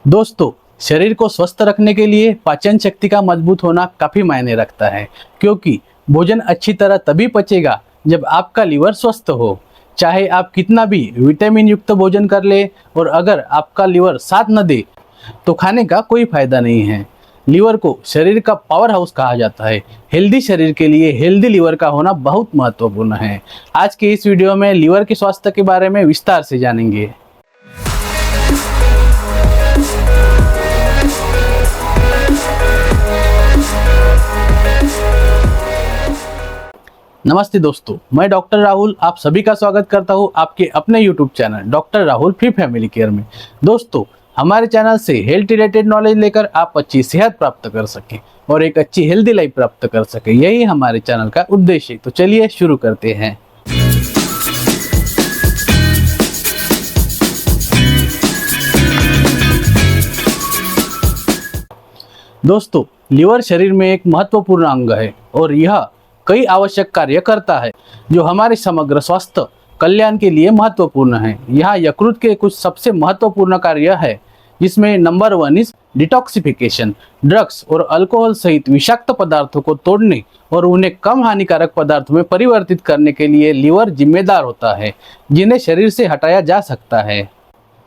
दोस्तों, शरीर को स्वस्थ रखने के लिए पाचन शक्ति का मजबूत होना काफी मायने रखता है, क्योंकि भोजन अच्छी तरह तभी पचेगा जब आपका लीवर स्वस्थ हो। चाहे आप कितना भी विटामिन युक्त भोजन कर ले और अगर आपका लीवर साथ न दे तो खाने का कोई फायदा नहीं है। लीवर को शरीर का पावर हाउस कहा जाता है। हेल्दी शरीर के लिए हेल्दी लीवर का होना बहुत महत्वपूर्ण है। आज के इस वीडियो में लीवर के स्वास्थ्य के बारे में विस्तार से जानेंगे। नमस्ते दोस्तों, मैं डॉक्टर राहुल आप सभी का स्वागत करता हूं आपके अपने YouTube channel doctor Rahul free family care में। दोस्तों, हमारे चैनल से हेल्थ रिलेटेड नॉलेज लेकर आप अच्छी सेहत प्राप्त कर सकें और एक अच्छी हेल्दी लाइफ प्राप्त कर सकें, यही हमारे चैनल का उद्देश्य है। तो चलिए शुरू करते हैं। दोस्तों, लीवर शरीर में एक महत्वपूर्ण अंग है और यह कई आवश्यक कार्य करता है जो हमारे समग्र स्वास्थ्य कल्याण के लिए महत्वपूर्ण है। यहाँ यकृत के कुछ सबसे महत्वपूर्ण कार्य है, जिसमें नंबर 1 इज डिटॉक्सिफिकेशन। ड्रग्स और अल्कोहल सहित विषाक्त पदार्थों को तोड़ने और उन्हें कम हानिकारक पदार्थों में परिवर्तित करने के लिए लीवर जिम्मेदार होता है, जिन्हें शरीर से हटाया जा सकता है।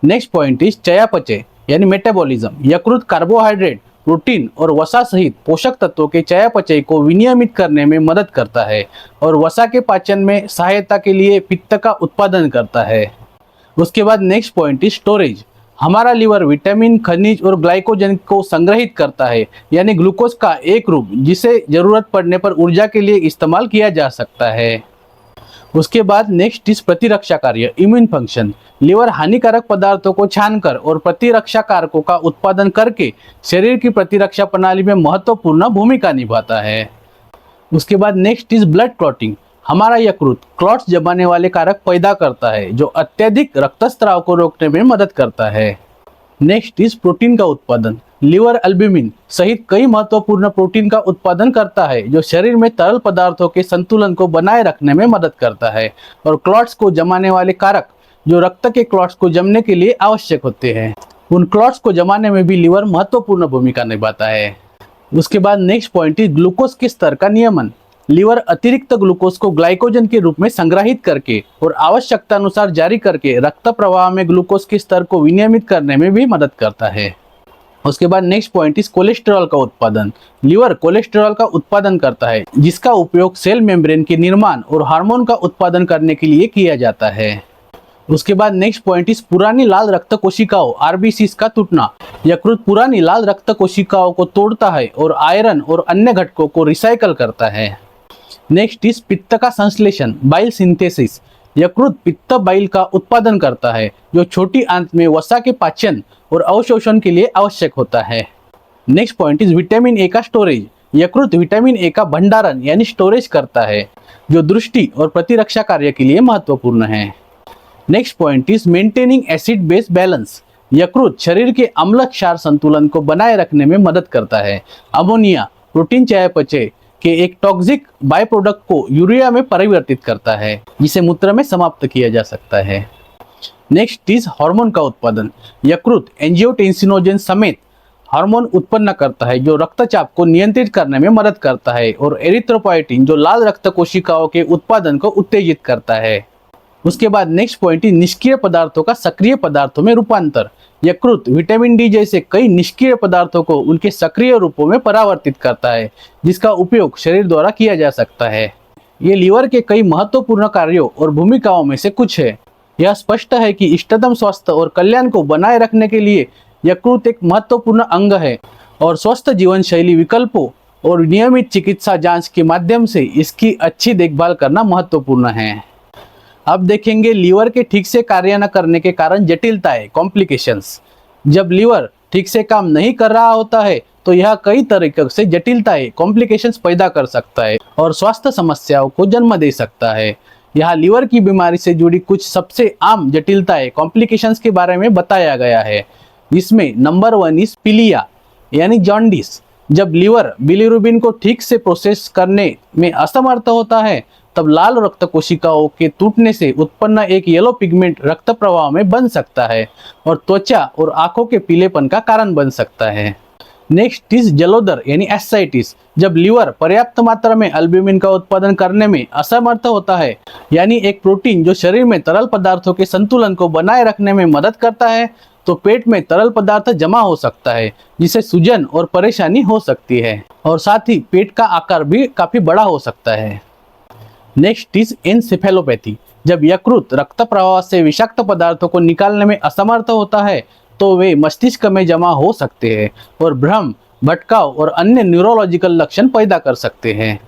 नेक्स्ट पॉइंट इज चयापचय यानी मेटाबॉलिज्म। यकृत कार्बोहाइड्रेट, प्रोटीन और वसा सहित पोषक तत्वों के चयापचय को विनियमित करने में मदद करता है और वसा के पाचन में सहायता के लिए पित्त का उत्पादन करता है। उसके बाद नेक्स्ट पॉइंट इज स्टोरेज। हमारा लीवर विटामिन, खनिज और ग्लाइकोजन को संग्रहित करता है, यानी ग्लूकोज का एक रूप जिसे जरूरत पड़ने पर ऊर्जा के लिए इस्तेमाल किया जा सकता है। उसके बाद नेक्स्ट इज प्रतिरक्षा कार्य, इम्यून फंक्शन। लीवर हानिकारक पदार्थों को छानकर और प्रतिरक्षा कारकों का उत्पादन करके शरीर की प्रतिरक्षा प्रणाली में महत्वपूर्ण भूमिका निभाता है। उसके बाद नेक्स्ट इज ब्लड क्लॉटिंग। हमारा यकृत क्लॉट्स जमाने वाले कारक पैदा करता है जो अत्यधिक रक्तस्राव को रोकने में मदद करता है। नेक्स्ट इज प्रोटीन का उत्पादन। लीवर अल्ब्यूमिन सहित कई महत्वपूर्ण प्रोटीन का उत्पादन करता है जो शरीर में तरल पदार्थों के संतुलन को बनाए रखने में मदद करता है और क्लॉट्स को जमाने वाले कारक जो रक्त के क्लॉट्स को जमने के लिए आवश्यक होते हैं, उन क्लॉट्स को जमाने में भी लीवर महत्वपूर्ण भूमिका निभाता है। उसके बाद नेक्स्ट पॉइंट इज ग्लूकोज के स्तर का नियमन। लीवर अतिरिक्त ग्लूकोज को ग्लाइकोजन के रूप में संग्रहित करके और आवश्यकता अनुसार जारी करके रक्त प्रवाह में ग्लूकोज के स्तर को विनियमित करने में भी मदद करता है। उसके बाद नेक्स्ट पॉइंट इज कोलेस्ट्रॉल का उत्पादन। लीवर कोलेस्ट्रॉल का उत्पादन करता है जिसका उपयोग सेल मेम्ब्रेन के निर्माण और हार्मोन का उत्पादन करने के लिए किया जाता है। उसके बाद नेक्स्ट पॉइंट इज पुरानी लाल रक्त कोशिकाओं आरबीसीज का टूटना। यकृत पुरानी लाल रक्त कोशिकाओं को तोड़ता है और आयरन और अन्य घटकों को रिसाइकल करता है। नेक्स्ट इज पित्त का संश्लेषण, बाइल सिंथेसिस। यकृत पित्त बाइल का उत्पादन करता है जो छोटी आंत में वसा के पाचन और अवशोषण के लिए आवश्यक होता है। Next point is vitamin A का स्टोरेज। यकृत विटामिन ए का भंडारण यानी स्टोरेज करता है जो दृष्टि और प्रतिरक्षा कार्य के लिए महत्वपूर्ण है। Next point is maintaining acid base balance. यकृत शरीर के अम्ल क्षार संतुलन को बनाए रखने में मदद करता है। अमोनिया प्रोटीन चयापचय के एक टॉक्सिक बाय प्रोडक्ट को यूरिया में परिवर्तित करता है जिसे मूत्र में समाप्त किया जा सकता है। नेक्स्ट इज हार्मोन का उत्पादन। यकृत एंजियोटेंसिनोजन समेत हार्मोन उत्पन्न करता है जो रक्तचाप को नियंत्रित करने में मदद करता है और एरिथ्रोपोएटिन जो लाल रक्त कोशिकाओं के उत्पादन को उत्तेजित करता है। उसके बाद नेक्स्ट पॉइंट इज निष्क्रिय पदार्थों का सक्रिय पदार्थों में रूपांतर। यकृत विटामिन डी जैसे कई निष्क्रिय पदार्थों को उनके सक्रिय रूपों में परावर्तित करता है जिसका उपयोग शरीर द्वारा किया जा सकता है। ये लीवर के कई महत्वपूर्ण कार्यों और भूमिकाओं में से कुछ है। यह स्पष्ट है कि इष्टतम स्वास्थ्य और कल्याण को बनाए रखने के लिए यकृत एक महत्वपूर्ण अंग है और स्वस्थ जीवन शैली विकल्पों और नियमित चिकित्सा जांच के माध्यम से इसकी अच्छी देखभाल करना महत्वपूर्ण है। अब देखेंगे लीवर के ठीक से कार्य न करने के कारण जटिलताएं, कॉम्प्लिकेशंस। जब लीवर ठीक से काम नहीं कर रहा होता है तो यह कई तरीकों से जटिलताएं, कॉम्प्लिकेशंस पैदा कर सकता है और स्वास्थ्य समस्याओं को जन्म दे सकता है। यहाँ लीवर की बीमारी से जुड़ी कुछ सबसे आम जटिलताएं, कॉम्प्लिकेशंस के बारे में बताया गया है। इसमें नंबर 1 इज पीलिया यानी जॉन्डिस। जब लीवर बिलीरुबिन को ठीक से प्रोसेस करने में असमर्थ होता है तब लाल रक्त कोशिकाओं के टूटने से उत्पन्न एक येलो पिगमेंट रक्त प्रवाह में बन सकता है और त्वचा और आंखों के पीलेपन का कारण बन सकता है। नेक्स्ट इज जलोदर यानी एस्साइटिस। जब लीवर पर्याप्त मात्रा में अल्ब्यूमिन का उत्पादन करने में असमर्थ होता है, यानी एक प्रोटीन जो शरीर में तरल पदार्थों के संतुलन को बनाए रखने में मदद करता है, तो पेट में तरल पदार्थ जमा हो सकता है, जिससे सूजन और परेशानी हो सकती है और साथ ही पेट का आकार भी काफी बड़ा हो सकता है। Next is encephalopathy. जब यकृत रक्त प्रवाह से विषाक्त पदार्थों को निकालने में असमर्थ होता है, तो वे मस्तिष्क में जमा हो सकते हैं और भ्रम, भटकाव और अन्य न्यूरोलॉजिकल लक्षण पैदा कर सकते हैं।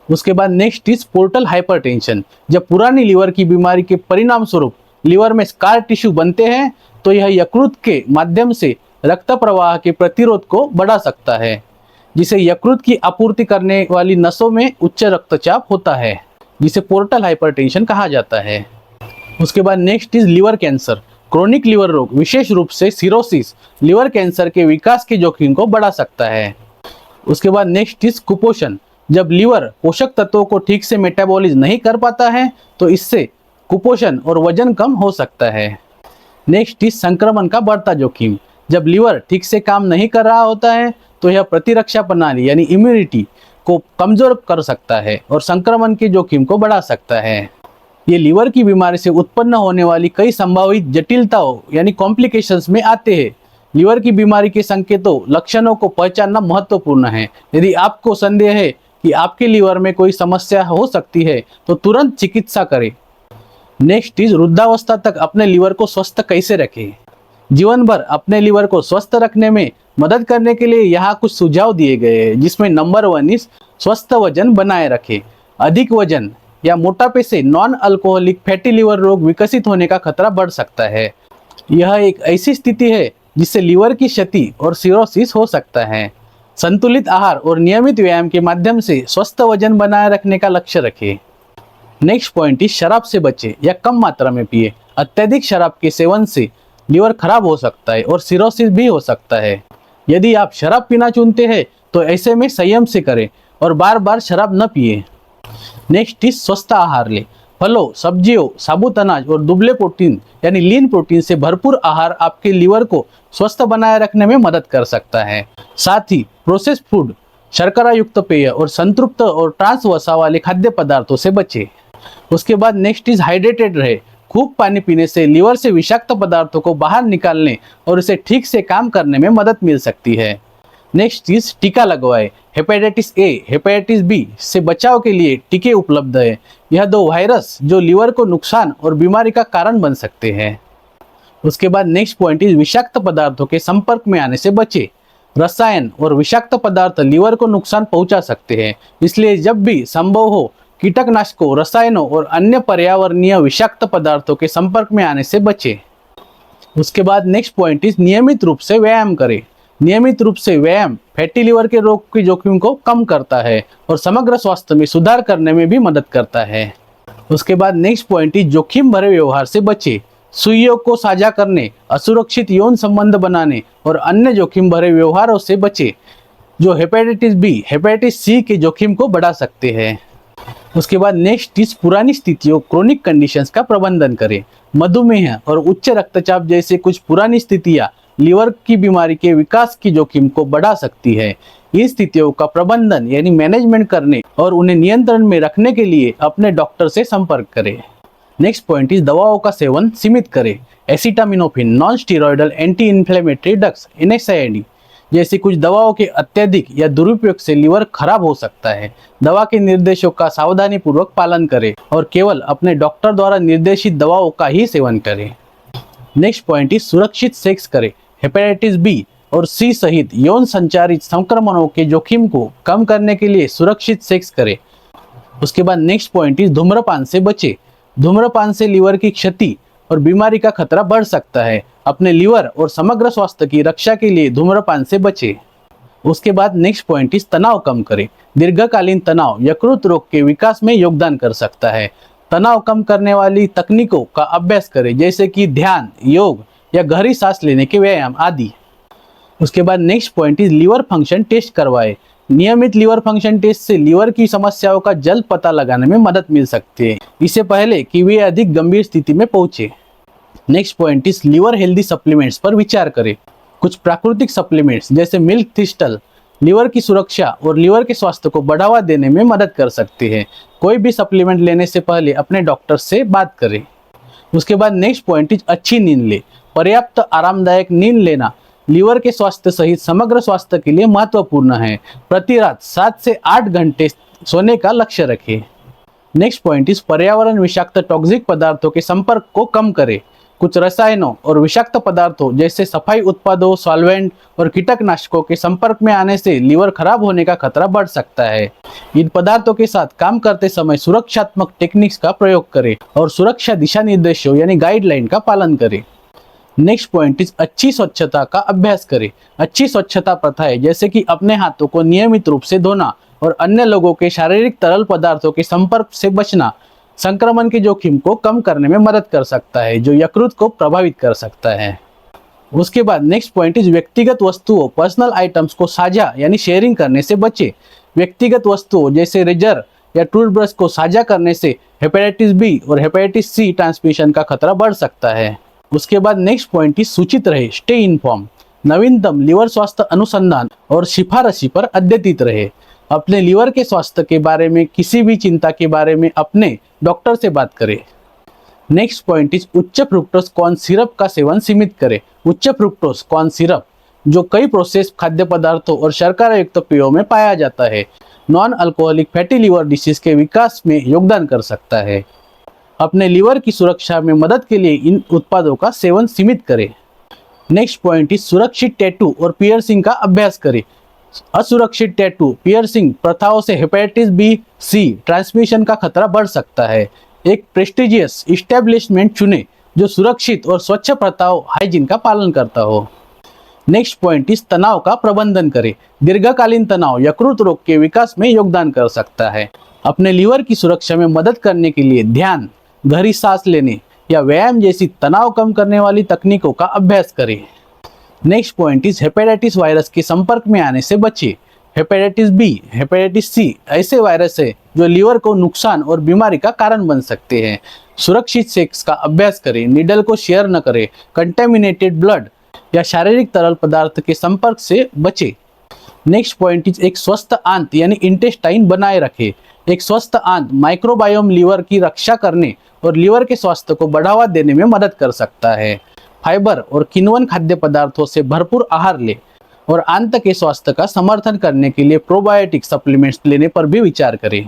उसके बाद नेक्स्ट इज पोर्टल हाइपरटेंशन। जब पुरानी लीवर की बीमारी के परिणाम स्वरूप लीवर में स्कार टिश्यू बनते हैं, तो यह यकृत के माध्यम से रक्त प्रवाह के प्रतिरोध को बढ़ा सकता है, जिसे यकृत की आपूर्ति करने वाली नसों में उच्च रक्तचाप होता है, जिसे पोर्टल हाइपरटेंशन कहा जाता है। उसके बाद next is liver cancer. Chronic liver रोग, विशेष रूप से सिरोसिस, लीवर कैंसर के विकास के जोखिम को बढ़ा सकता है। उसके बाद नेक्स्ट इज कुपोषण। जब लीवर पोषक तत्वों को ठीक से मेटाबॉलिज्म नहीं कर पाता है, तो इससे कुपोषण और वजन कम हो सकता है। नेक्स्ट इज संक्रमण का बढ़ता जोखिम। जब लीवर ठीक से काम नहीं कर रहा होता है, तो यह प्रतिरक्षा प्रणाली यानी इम्यूनिटी को कमजोर कर सकता है और संक्रमण के जोखिम को बढ़ा सकता है। ये लीवर की बीमारी से उत्पन्न होने वाली कई संभावित जटिलताओं यानी कॉम्प्लिकेशंस में आते हैं। लीवर की बीमारी के संकेतों, लक्षणों को पहचानना महत्वपूर्ण है। यदि आपको संदेह है कि आपके लीवर में कोई समस्या हो सकती है, तो तुरंत चिकित्सा करें। नेक्स्ट इज वृद्धावस्था तक अपने लीवर को स्वस्थ कैसे रखें। जीवन भर अपने लीवर को स्वस्थ रखने में मदद करने के लिए यहाँ कुछ सुझाव दिए गए हैं, जिसमें नंबर 1 इज स्वस्थ वजन बनाए रखें। अधिक वजन या मोटापे से नॉन अल्कोहलिक फैटी लीवर रोग विकसित होने का खतरा बढ़ सकता है। यह एक ऐसी स्थिति है जिससे लीवर की क्षति और सिरोसिस हो सकता है। संतुलित आहार और नियमित व्यायाम के माध्यम से स्वस्थ वजन बनाए रखने का लक्ष्य रखें। नेक्स्ट पॉइंट इज शराब से बचें या कम मात्रा में पिए। अत्यधिक शराब के सेवन से लीवर खराब हो सकता है और सिरोसिस भी हो सकता है। यदि आप शराब पीना चुनते हैं, तो ऐसे में संयम से करें और बार बार शराब न पिए। नेक्स्ट इज स्वस्थ आहार ले। फलों, सब्जियों, साबुत अनाज और दुबले प्रोटीन यानी लीन प्रोटीन से भरपूर आहार आपके लीवर को स्वस्थ बनाए रखने में मदद कर सकता है। साथ ही प्रोसेस्ड फूड, शर्करा युक्त पेय और संतृप्त और ट्रांस वसा वाले खाद्य पदार्थों से बचें। उसके बाद नेक्स्ट इज हाइड्रेटेड रहे। खूब पानी पीने से लीवर से विषाक्त पदार्थों को बाहर निकालने और इसे ठीक से काम करने में मदद मिल सकती है। नेक्स्ट इज टीका लगवाएं। हेपेटाइटिस ए, हेपेटाइटिस बी से बचाव के लिए टीके उपलब्ध है। यह 2 वायरस जो लीवर को नुकसान और बीमारी का कारण बन सकते हैं। उसके बाद नेक्स्ट पॉइंट इज विषाक्त पदार्थों के संपर्क में आने से बचें। रसायन और विषाक्त पदार्थ लीवर को नुकसान पहुंचा सकते हैं, इसलिए जब भी संभव हो कीटनाशकों, रसायनों और अन्य पर्यावरणीय विषाक्त पदार्थों के संपर्क में आने से बचें। उसके बाद नेक्स्ट पॉइंट इज नियमित रूप से व्यायाम करें। नियमित रूप से व्यायाम फैटी लीवर के रोग के जोखिम को कम करता है और समग्र स्वास्थ्य में सुधार करने में भी मदद करता है। उसके बाद नेक्स्ट पॉइंट इज जोखिम भरे व्यवहार से बचें। सुइयों को साझा करने, असुरक्षित यौन संबंध बनाने और अन्य जोखिम भरे व्यवहारों से बचें, जो हेपेटाइटिस बी, हेपेटाइटिस सी के जोखिम को बढ़ा सकते हैं। उसके बाद नेक्स्ट इज पुरानी स्थितियों, क्रोनिक कंडीशंस का प्रबंधन करें। मधुमेह और उच्च रक्तचाप जैसे कुछ पुरानी स्थितियां लीवर की बीमारी के विकास की जोखिम को बढ़ा सकती है। इन स्थितियों का प्रबंधन यानी मैनेजमेंट करने और उन्हें नियंत्रण में रखने के लिए अपने डॉक्टर से संपर्क करें। नेक्स्ट पॉइंट इज दवाओं का सेवन सीमित करें। Acetaminophen, non steroidal anti inflammatory drugs, NSAID जैसी कुछ दवाओं के अत्यधिक या दुरुपयोग से लीवर खराब हो सकता है। दवा के निर्देशों का सावधानी पूर्वक पालन करें और केवल अपने डॉक्टर द्वारा निर्देशित दवाओं का ही सेवन करें। नेक्स्ट पॉइंट इज सुरक्षित सेक्स करें। हेपेटाइटिस बी और सी सहित यौन संचारित संक्रमणों के जोखिम को कम करने के लिए सुरक्षित सेक्स करें। उसके बाद नेक्स्ट पॉइंट इज धूम्रपान से बचें। धूम्रपान से लीवर की क्षति और बीमारी का खतरा बढ़ सकता है। अपने लीवर और समग्र स्वास्थ्य की रक्षा के लिए धूम्रपान से बचें। उसके बाद नेक्स्ट पॉइंट इज तनाव कम करें। दीर्घकालीन तनाव यकृत रोग के विकास में योगदान कर सकता है। तनाव कम करने वाली तकनीकों का अभ्यास करें, जैसे कि ध्यान, योग या गहरी सांस लेने के व्यायाम आदि। उसके बाद next point is liver function test करवाएं। नियमित लीवर फंक्शन टेस्ट से लीवर की समस्याओं का जल्द पता लगाने में मदद मिल सकती है, इससे पहले कि वे अधिक गंभीर स्थिति में पहुंचे। नेक्स्ट पॉइंट इस लीवर हेल्दी सप्लीमेंट्स पर विचार करें। कुछ प्राकृतिक सप्लीमेंट्स जैसे मिल्क थिस्टल लीवर की सुरक्षा और लीवर के स्वास्थ्य को बढ़ावा देने में मदद कर सकती है। कोई भी सप्लीमेंट लेने से पहले अपने डॉक्टर से बात करें। उसके बाद नेक्स्ट पॉइंट इज अच्छी नींद ले। पर्याप्त आरामदायक नींद लेना लीवर के स्वास्थ्य सहित समग्र स्वास्थ्य के लिए महत्वपूर्ण है। प्रति रात 7 से 8 घंटे सोने का लक्ष्य रखें। नेक्स्ट पॉइंट इस पर्यावरण विषाक्त टॉक्सिक पदार्थों के संपर्क को कम करें। कुछ रसायनों और विषाक्त पदार्थों जैसे सफाई उत्पादों, सॉल्वेंट और कीटनाशकों के संपर्क में आने से लीवर खराब होने का खतरा बढ़ सकता है। इन पदार्थों के साथ काम करते समय सुरक्षात्मक टेक्निक्स का प्रयोग करें और सुरक्षा दिशा निर्देशों यानी गाइडलाइन का पालन करें। नेक्स्ट पॉइंट इज अच्छी स्वच्छता का अभ्यास करें। अच्छी स्वच्छता प्रथाएं जैसे कि अपने हाथों को नियमित रूप से धोना और अन्य लोगों के शारीरिक तरल पदार्थों के संपर्क से बचना संक्रमण के जोखिम को कम करने में मदद कर सकता है, जो यकृत को प्रभावित कर सकता है। उसके बाद नेक्स्ट पॉइंट इज व्यक्तिगत वस्तुओं पर्सनल आइटम्स को साझा यानी शेयरिंग करने से बचे। व्यक्तिगत वस्तुओं जैसे रेजर या टूथब्रश को साझा करने से हेपेटाइटिस बी और हेपेटाइटिस सी ट्रांसमिशन का खतरा बढ़ सकता है। उसके बाद नेक्स्ट पॉइंट इज सूचित रहे, स्टे इन्फॉर्म। नवीनतम लीवर स्वास्थ्य अनुसंधान और सिफारिशी पर अद्यतित रहे। अपने लीवर के स्वास्थ्य के बारे में किसी भी चिंता के बारे में अपने डॉक्टर से बात करें। नेक्स्ट पॉइंट इज उच्च फ्रुक्टोज कॉर्न सिरप का सेवन सीमित करें। उच्च फ्रुक्टोज कॉर्न सिरप जो कई प्रोसेस खाद्य पदार्थों और शर्करा युक्त पेयों में पाया जाता है, non alcoholic fatty liver disease के विकास में योगदान कर सकता है। अपने लीवर की सुरक्षा में मदद के लिए इन उत्पादों का सेवन सीमित करें। नेक्स्ट पॉइंट इज सुरक्षित टैटू और पियर्सिंग का अभ्यास करें। असुरक्षित टैटू पियर्सिंग प्रथाओं से हेपेटाइटिस बी सी ट्रांसमिशन का खतरा बढ़ सकता है। एक प्रेस्टिजियस इस्टेब्लिशमेंट चुने जो सुरक्षित और स्वच्छ प्रथाओं हाइजीन का पालन करता हो। नेक्स्ट पॉइंट इस तनाव का प्रबंधन करें। दीर्घकालीन तनाव यकृत रोग के विकास में योगदान कर सकता है। अपने लीवर की सुरक्षा में मदद करने के लिए ध्यान, गहरी सांस लेने या व्यायाम जैसी तनाव कम करने वाली तकनीकों का अभ्यास करें। Next point is hepatitis virus के संपर्क में आने से बचे। हेपेटाइटिस बी, हेपेटाइटिस सी ऐसे वायरस है जो लीवर को नुकसान और बीमारी का कारण बन सकते हैं। सुरक्षित सेक्स का अभ्यास करें, नीडल को शेयर न करें, कंटेमिनेटेड ब्लड या शारीरिक तरल पदार्थ के संपर्क से बचे। नेक्स्ट पॉइंट इज एक स्वस्थ आंत यानी इंटेस्टाइन बनाए रखे। एक स्वस्थ आंत माइक्रोबायोम लीवर की रक्षा करने और लीवर के स्वास्थ्य को बढ़ावा देने में मदद कर सकता है। फाइबर और किण्वन खाद्य पदार्थों से भरपूर आहार ले और आंत के स्वास्थ्य का समर्थन करने के लिए प्रोबायोटिक सप्लीमेंट्स लेने पर भी विचार करें।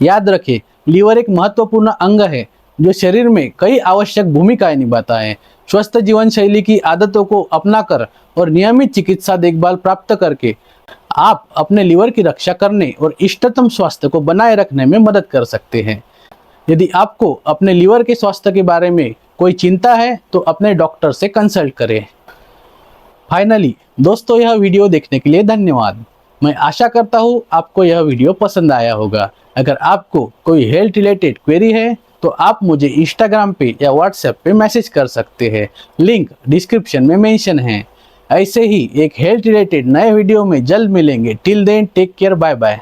याद रखें, लीवर एक महत्वपूर्ण अंग है जो शरीर में कई आवश्यक भूमिकाएं निभाता है। स्वस्थ जीवन शैली की आदतों को अपनाकर और नियमित चिकित्सा देखभाल प्राप्त करके आप अपने लीवर की रक्षा करने और इष्टतम स्वास्थ्य को बनाए रखने में मदद कर सकते हैं। यदि आपको अपने लीवर के स्वास्थ्य के बारे में कोई चिंता है तो अपने डॉक्टर से कंसल्ट करें। फाइनली दोस्तों, यह वीडियो देखने के लिए धन्यवाद। मैं आशा करता हूँ आपको यह वीडियो पसंद आया होगा। अगर आपको कोई हेल्थ रिलेटेड क्वेरी है तो आप मुझे इंस्टाग्राम पे या व्हाट्सएप पे मैसेज कर सकते हैं। लिंक डिस्क्रिप्शन में मेंशन है। ऐसे ही एक हेल्थ रिलेटेड नए वीडियो में जल्द मिलेंगे। Till then take care, bye bye.